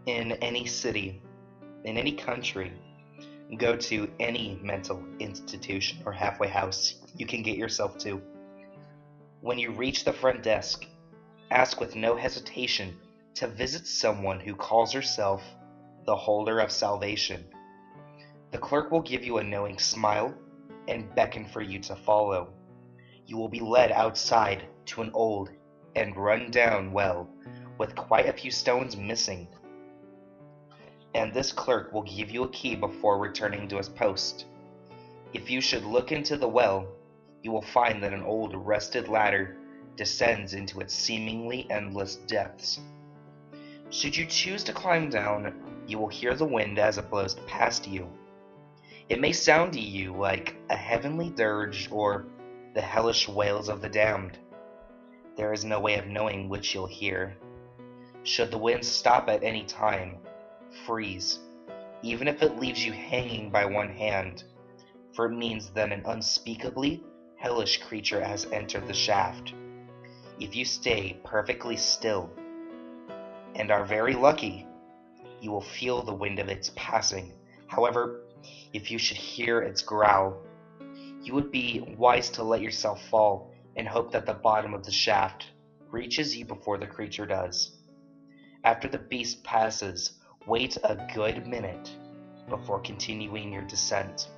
In any city, in any country, go to any mental institution or halfway house you can get yourself to. When you reach the front desk, ask with no hesitation to visit someone who calls herself the holder of salvation. The clerk will give you a knowing smile and beckon for you to follow. You will be led outside to an old and run-down well with quite a few stones missing, and this clerk will give you a key before returning to his post. If you should look into the well, you will find that an old rusted ladder descends into its seemingly endless depths. Should you choose to climb down, you will hear the wind as it blows past you. It may sound to you like a heavenly dirge or the hellish wails of the damned. There is no way of knowing which you'll hear. Should the wind stop at any time, freeze, even if it leaves you hanging by one hand, for it means that an unspeakably hellish creature has entered the shaft. If you stay perfectly still and are very lucky, you will feel the wind of its passing. However, if you should hear its growl, you would be wise to let yourself fall and hope that the bottom of the shaft reaches you before the creature does. After the beast passes, wait a good minute before continuing your descent.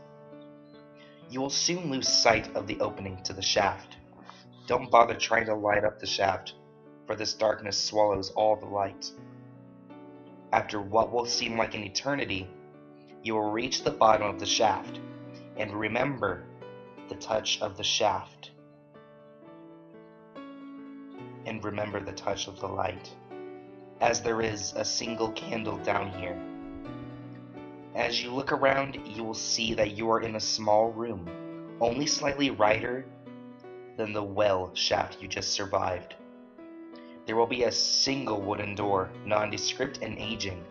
You will soon lose sight of the opening to the shaft. Don't bother trying to light up the shaft, for this darkness swallows all the light. After what will seem like an eternity, you will reach the bottom of the shaft, and remember the touch of the shaft. And remember the touch of the light, as there is a single candle down here. As you look around, you will see that you are in a small room, only slightly wider than the well shaft you just survived. There will be a single wooden door, nondescript and aging,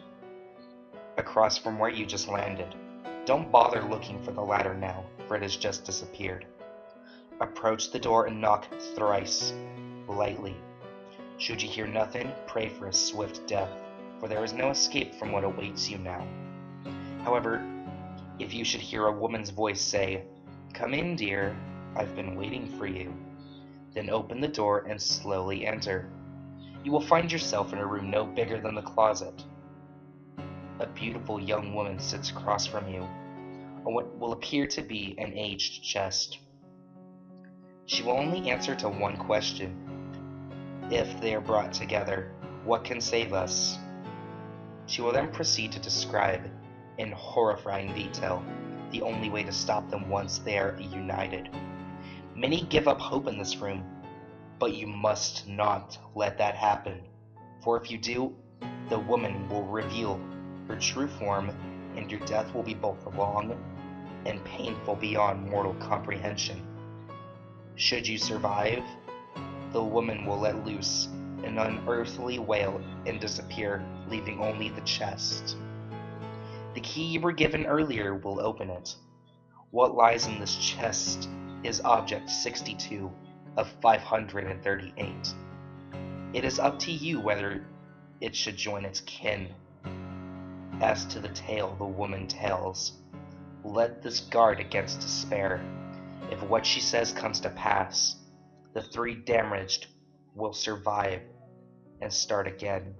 across from where you just landed. Don't bother looking for the ladder now, for it has just disappeared. Approach the door and knock thrice, lightly. Should you hear nothing, pray for a swift death, for there is no escape from what awaits you now. However, if you should hear a woman's voice say, "Come in, dear, I've been waiting for you," then open the door and slowly enter. You will find yourself in a room no bigger than the closet. A beautiful young woman sits across from you on what will appear to be an aged chest. She will only answer to one question. If they are brought together, what can save us? She will then proceed to describe, in horrifying detail, the only way to stop them once they are united. Many give up hope in this room, but you must not let that happen, for if you do, the woman will reveal her true form, and your death will be both long and painful beyond mortal comprehension. Should you survive, the woman will let loose an unearthly wail and disappear, leaving only the chest. The key you were given earlier will open it. What lies in this chest is object 62 of 538. It is up to you whether it should join its kin. As to the tale the woman tells, let this guard against despair. If what she says comes to pass, the three damaged will survive and start again.